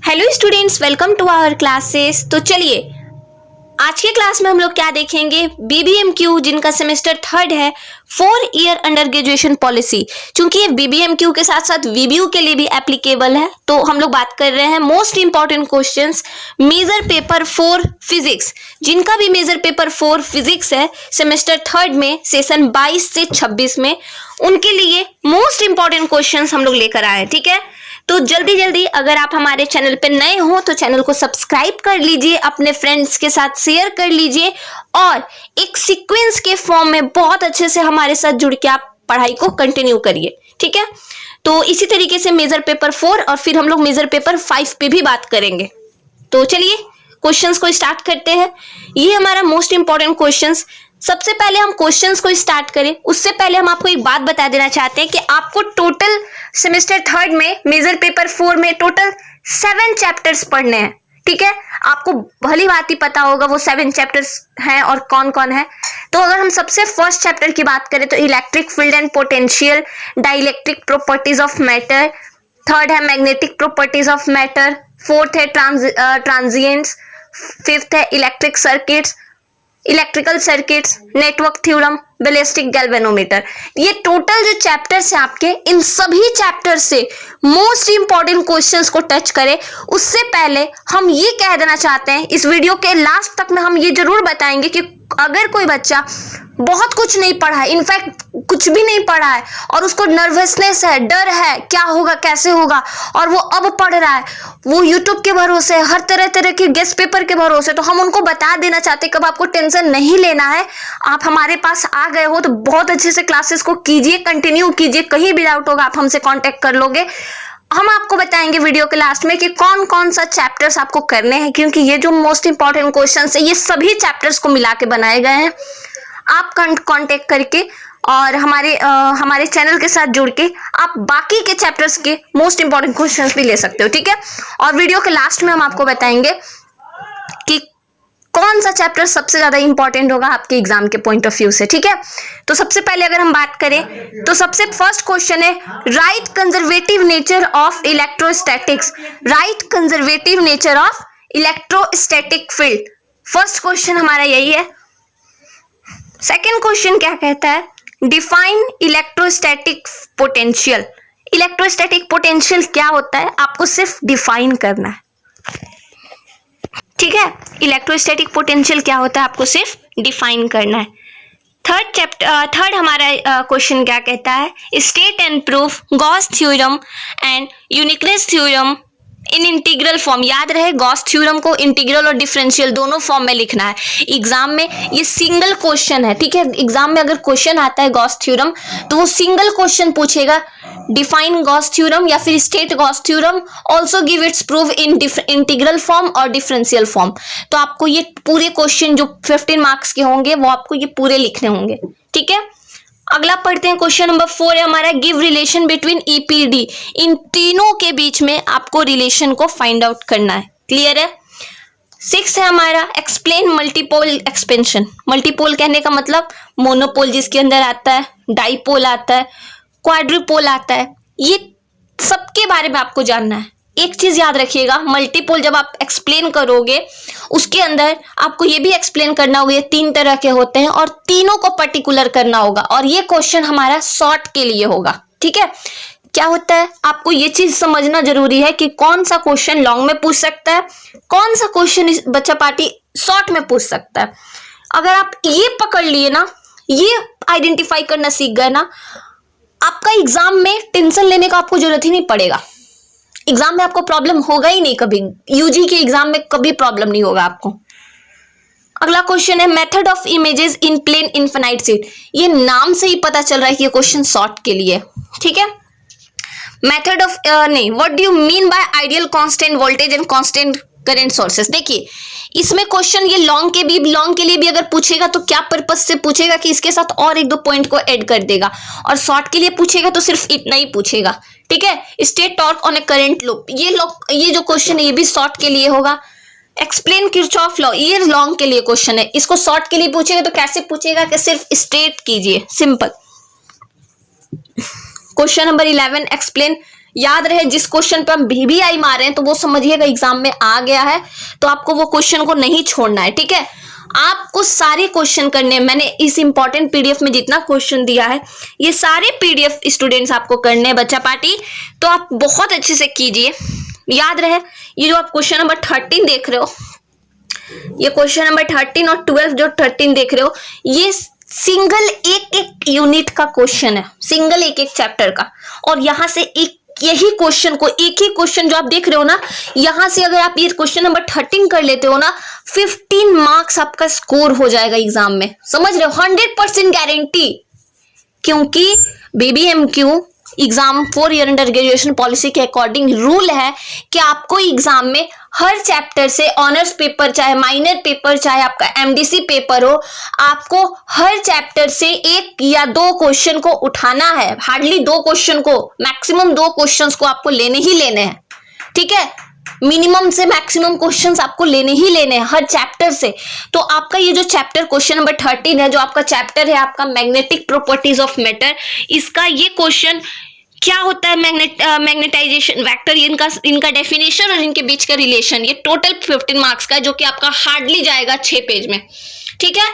Hello students, welcome to our classes. तो चलिए आज के क्लास में हम लोग क्या देखेंगे, बीबीएमक्यू जिनका सेमेस्टर थर्ड है, 4 ईयर अंडर ग्रेजुएशन पॉलिसी। चूंकि ये बीबीएमक्यू के साथ साथ वीबीयू के लिए भी एप्लीकेबल है, तो हम लोग बात कर रहे हैं most important questions major paper 4 physics. जिनका भी मेजर पेपर 4 फिजिक्स है सेमेस्टर थर्ड में सेशन 22 से 26 में, उनके लिए मोस्ट इंपॉर्टेंट क्वेश्चंस हम लोग लेकर आए हैं। ठीक है, तो जल्दी जल्दी अगर आप हमारे चैनल पे नए हो तो चैनल को सब्सक्राइब कर लीजिए, अपने फ्रेंड्स के साथ शेयर कर लीजिए और एक सीक्वेंस के फॉर्म में बहुत अच्छे से हमारे साथ जुड़ के आप पढ़ाई को कंटिन्यू करिए। ठीक है, तो इसी तरीके से मेजर पेपर 4 और फिर हम लोग मेजर पेपर 5 पे भी बात करेंगे। तो चलिए क्वेश्चंस को स्टार्ट करते हैं। ये हमारा मोस्ट इंपॉर्टेंट क्वेश्चंस। सबसे पहले हम क्वेश्चंस को स्टार्ट करें उससे पहले हम आपको एक बात बता देना चाहते हैं कि आपको टोटल सेमेस्टर थर्ड में मेजर पेपर 4 में टोटल 7 चैप्टर्स पढ़ने हैं। ठीक है, आपको भली बात ही पता होगा वो 7 चैप्टर्स हैं और कौन कौन है। तो अगर हम सबसे फर्स्ट चैप्टर की बात करें तो electric field and potential, dielectric properties of matter, third है magnetic properties of matter, fourth है ट्रांजिएंट्स, फिफ्थ है electric circuits, electrical circuits, network theorem, ballistic galvanometer. ये टोटल जो चैप्टर्स हैं आपके, इन सभी चैप्टर से मोस्ट इंपॉर्टेंट क्वेश्चंस को टच करें उससे पहले हम ये कह देना चाहते हैं, इस वीडियो के लास्ट तक में हम ये जरूर बताएंगे कि अगर कोई बच्चा बहुत कुछ नहीं पढ़ा है, इनफैक्ट कुछ भी नहीं पढ़ा है और उसको नर्वसनेस है, डर है क्या होगा कैसे होगा, और वो अब पढ़ रहा है, वो यूट्यूब के भरोसे, हर तरह तरह के गेस्ट पेपर के भरोसे, तो हम उनको बता देना चाहते हैं कब आपको टेंशन नहीं लेना है। आप हमारे पास आ गए हो तो बहुत अच्छे से क्लासेस को कीजिए, कंटिन्यू कीजिए, कहीं भी डाउट होगा आप हमसे कांटेक्ट कर लोगे। हम आपको बताएंगे वीडियो के लास्ट में कि कौन कौन सा चैप्टर्स आपको करने हैं, क्योंकि ये जो मोस्ट इंपॉर्टेंट क्वेश्चंस है ये सभी चैप्टर्स को मिला के बनाए गए हैं। आप कांटेक्ट करके और हमारे चैनल के साथ जुड़ के आप बाकी के चैप्टर्स के मोस्ट इंपॉर्टेंट क्वेश्चंस भी ले सकते हो। ठीक है, और वीडियो के लास्ट में हम आपको बताएंगे कि कौन सा चैप्टर सबसे ज्यादा इंपॉर्टेंट होगा आपके एग्जाम के पॉइंट ऑफ व्यू से। ठीक है, तो सबसे पहले अगर हम बात करें तो सबसे फर्स्ट क्वेश्चन है right conservative nature of electrostatics. Right conservative nature of electrostatic field, first question हमारा यही है। सेकेंड क्वेश्चन क्या कहता है, define electrostatic potential. Electrostatic potential क्या होता है आपको सिर्फ डिफाइन करना है। ठीक है, इलेक्ट्रोस्टैटिक पोटेंशियल क्या होता है आपको सिर्फ डिफाइन करना है। थर्ड हमारा क्वेश्चन क्या कहता है, state and proof Gauss theorem and uniqueness theorem in integral form. याद रहे गॉस थ्योरम को इंटीग्रल और डिफरेंशियल दोनों फॉर्म में लिखना है। एग्जाम में ये सिंगल क्वेश्चन है। ठीक है, एग्जाम में अगर क्वेश्चन आता है गॉस थ्योरम तो वो सिंगल क्वेश्चन पूछेगा, डिफाइन गॉस थ्योरम या फिर state Gauss theorem, also give its proof in integral form और डिफरेंशियल फॉर्म। तो आपको ये पूरे क्वेश्चन जो 15 मार्क्स के होंगे वो आपको ये पूरे लिखने होंगे। ठीक है, अगला पढ़ते हैं। क्वेश्चन नंबर 4 है हमारा, गिव रिलेशन बिटवीन ईपीडी। इन तीनों के बीच में आपको रिलेशन को फाइंड आउट करना है। क्लियर है। 6 है हमारा, एक्सप्लेन मल्टीपोल एक्सपेंशन। मल्टीपोल कहने का मतलब मोनोपोल जिसके अंदर आता है, डाइपोल आता है, क्वाड्रुपोल आता है, ये सबके बारे में आपको जानना है। एक चीज याद रखिएगा, मल्टीपोल जब आप एक्सप्लेन करोगे उसके अंदर आपको ये भी एक्सप्लेन करना होगा ये 3 तरह के होते हैं और तीनों को पर्टिकुलर करना होगा, और ये क्वेश्चन हमारा शॉर्ट के लिए होगा। ठीक है, क्या होता है आपको ये चीज समझना जरूरी है कि कौन सा क्वेश्चन लॉन्ग में पूछ सकता है, कौन सा क्वेश्चन बच्चा पार्टी शॉर्ट में पूछ सकता है। अगर आप ये पकड़ लिए ना, ये आइडेंटिफाई करना सीख गए ना, आपका एग्जाम में टेंशन लेने का आपको जरूरत ही नहीं पड़ेगा। एग्जाम में आपको प्रॉब्लम होगा ही नहीं, कभी यूजी के एग्जाम में कभी प्रॉब्लम नहीं होगा आपको। अगला क्वेश्चन है method of images in plane infinite sheet. ये नाम से ही पता चल रहा है कि ये क्वेश्चन शॉर्ट के लिए। ठीक है, मेथड ऑफ नहीं, what do you mean by ideal constant voltage and constant current sources. देखिए इसमें क्वेश्चन ये लॉन्ग के लिए भी अगर पूछेगा तो क्या पर्पस से पूछेगा कि इसके साथ और 1-2 पॉइंट को ऐड कर देगा, और शॉर्ट के लिए पूछेगा तो सिर्फ इतना ही पूछेगा। ठीक है, state torque on A current loop, ये जो क्वेश्चन है ये भी शॉर्ट के लिए होगा। एक्सप्लेन किरचॉफ लॉ, ये लॉन्ग के लिए क्वेश्चन है, इसको शॉर्ट के लिए पूछेगा तो कैसे पूछेगा कि सिर्फ स्टेट कीजिए, सिंपल। क्वेश्चन नंबर 11, एक्सप्लेन याद रहे जिस क्वेश्चन पे हम VBI मारे हैं तो वो समझिएगा एग्जाम में आ गया है, तो आपको वो क्वेश्चन को नहीं छोड़ना है, ठीक है। आपको सारे क्वेश्चन करने, मैंने इस इंपॉर्टेंट PDF में जितना क्वेश्चन दिया है ये सारे PDF स्टूडेंट्स आपको करने हैं बच्चा पार्टी, तो आप बहुत अच्छे से कीजिए। याद रहे ये जो आप क्वेश्चन नंबर 13 देख रहे हो, ये क्वेश्चन नंबर 13 और 12 जो 13 देख रहे हो, ये सिंगल एक यूनिट का क्वेश्चन है, सिंगल एक चैप्टर का। और यहां से एक यही क्वेश्चन को, एक ही क्वेश्चन जो आप देख रहे हो ना, यहां से अगर आप ये क्वेश्चन नंबर 13 कर लेते हो ना, 15 मार्क्स आपका स्कोर हो जाएगा एग्जाम में, समझ रहे हो, 100% गारंटी। क्योंकि BBMQ exam 4 year under graduation policy के अकॉर्डिंग रूल है कि आपको एग्जाम में हर चैप्टर से ऑनर्स पेपर चाहे माइनर पेपर चाहे आपका MDC पेपर हो, आपको हर चैप्टर से 1 या 2 क्वेश्चन को उठाना है, हार्डली 2 क्वेश्चन को, मैक्सिमम 2 क्वेश्चंस को आपको लेने ही लेने हैं, ठीक है। मिनिमम से मैक्सिमम क्वेश्चंस आपको लेने ही लेने हैं हर चैप्टर से। तो आपका ये जो चैप्टर क्वेश्चन नंबर 13 है, जो आपका चैप्टर है आपका मैग्नेटिक प्रॉपर्टीज ऑफ मैटर, इसका ये क्वेश्चन क्या होता है, मैग्नेटाइजेशन वेक्टर, इनका डेफिनेशन और इनके बीच का रिलेशन, ये टोटल 15 मार्क्स का है, जो कि आपका हार्डली जाएगा 6 पेज में, ठीक है।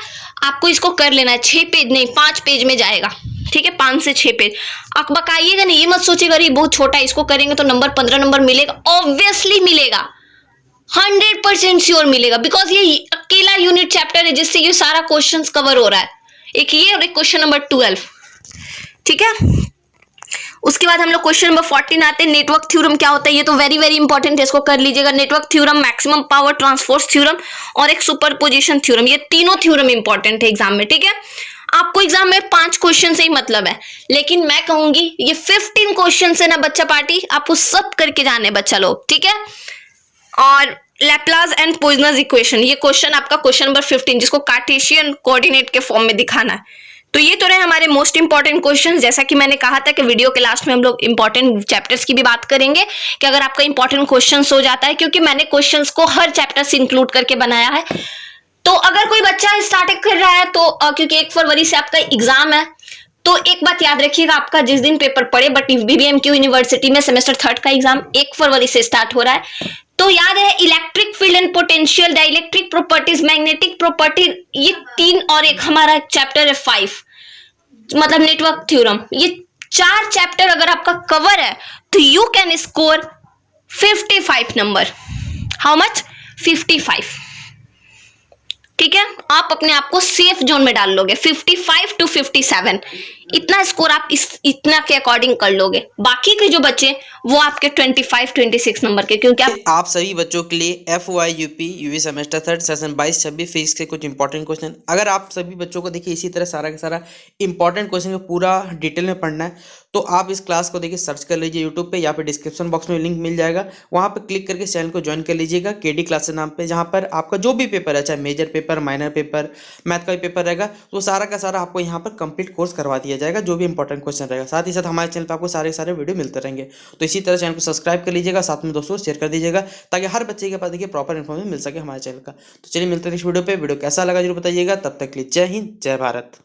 आपको इसको कर लेना है, 6 पेज नहीं 5 पेज में जाएगा, ठीक है, 5 से 6 पेज। आप बकाइएगा नहीं, ये मत सोचिएगा ये बहुत छोटा है, इसको करेंगे तो नंबर 15 नंबर मिलेगा, ऑब्वियसली मिलेगा, 100% श्योर मिलेगा, बिकॉज ये अकेला यूनिट चैप्टर है जिससे ये सारा क्वेश्चन कवर हो रहा है, एक ये और एक क्वेश्चन नंबर 12, ठीक है। उसके बाद हम लोग क्वेश्चन नंबर 14 आते हैं। नेटवर्क थ्योरम क्या होता है, ये तो वेरी वेरी इंपॉर्टेंट है, इसको कर लीजिएगा। Network theorem, maximum power transfer theorem और एक सुपरपोजिशन थ्योरम, ये तीनों थ्योरम इंपॉर्टेंट है एग्जाम में, ठीक है। आपको एग्जाम में 5 क्वेश्चन से ही मतलब है, लेकिन मैं कहूंगी ये 15 क्वेश्चन से ना बच्चा पार्टी आपको सब करके जाने बच्चा लोग, ठीक है। और लैप्लास एंड पॉइजनस इक्वेशन, ये क्वेश्चन आपका क्वेश्चन नंबर 15, जिसको कार्टेशियन कोऑर्डिनेट के फॉर्म में दिखाना है। तो ये तो रहे हमारे मोस्ट इंपॉर्टेंट क्वेश्चंस। जैसा कि मैंने कहा था कि वीडियो के लास्ट में हम लोग इंपॉर्टेंट चैप्टर्स की भी बात करेंगे कि अगर आपका इंपॉर्टेंट क्वेश्चंस हो जाता है, क्योंकि मैंने क्वेश्चंस को हर चैप्टर से इंक्लूड करके बनाया है। तो अगर कोई बच्चा स्टार्टिंग कर रहा है तो क्योंकि 1 फरवरी से आपका एग्जाम है, तो एक बात याद रखिएगा, आपका जिस दिन पेपर पड़े, बट BBMQ यूनिवर्सिटी में सेमेस्टर 3 का एग्जाम 1 फरवरी से स्टार्ट हो रहा है। तो याद है electric field and potential, dielectric properties, magnetic property, ये 3 और एक हमारा चैप्टर है 5, मतलब नेटवर्क थ्योरम, ये 4 चैप्टर अगर आपका कवर है तो you can score 55 number. How much? 55, ठीक है। आप अपने आप को सेफ जोन में डाल लोगे, 55 to 57 इतना स्कोर आप इतना के अकॉर्डिंग कर लोगे। बाकी के जो बच्चे वो आपके 25-26 नंबर के, क्योंकि आप सभी बच्चों के लिए FY UP UV semester 3 session 22-26 physics के कुछ इंपॉर्टेंट क्वेश्चन, अगर आप सभी बच्चों को देखिए इसी तरह सारा का सारा इंपॉर्टेंट क्वेश्चन को पूरा डिटेल में पढ़ना है, तो आप इस क्लास को देखिए सर्च कर लीजिए यूट्यूब पे, या फिर डिस्क्रिप्शन बॉक्स में लिंक मिल जाएगा, वहाँ पर क्लिक करके चैनल को ज्वाइन कर लीजिएगा KD क्लासेस नाम पे, जहाँ पर आपका जो भी पेपर है, चाहे major paper, minor paper, math का भी पेपर रहेगा, तो सारा का सारा आपको यहाँ पर कंप्लीट कोर्स करवा दिया जाएगा, जो भी इंपॉर्टेंट क्वेश्चन रहेगा। साथ ही साथ हमारे चैनल पर आपको सारे सारे वीडियो मिलते रहेंगे। तो इसी तरह चैनल को सब्सक्राइब कर लीजिएगा, साथ में दोस्तों शेयर कर दीजिएगा, ताकि हर बच्चे के पास देखिए प्रॉपर इन्फॉर्मेशन मिल सके हमारे चैनल का। तो चलिए मिलते हैं नेक्स्ट वीडियो पे। वीडियो कैसा लगा जरूर बताइएगा। तब तक के लिए जय हिंद, जय भारत।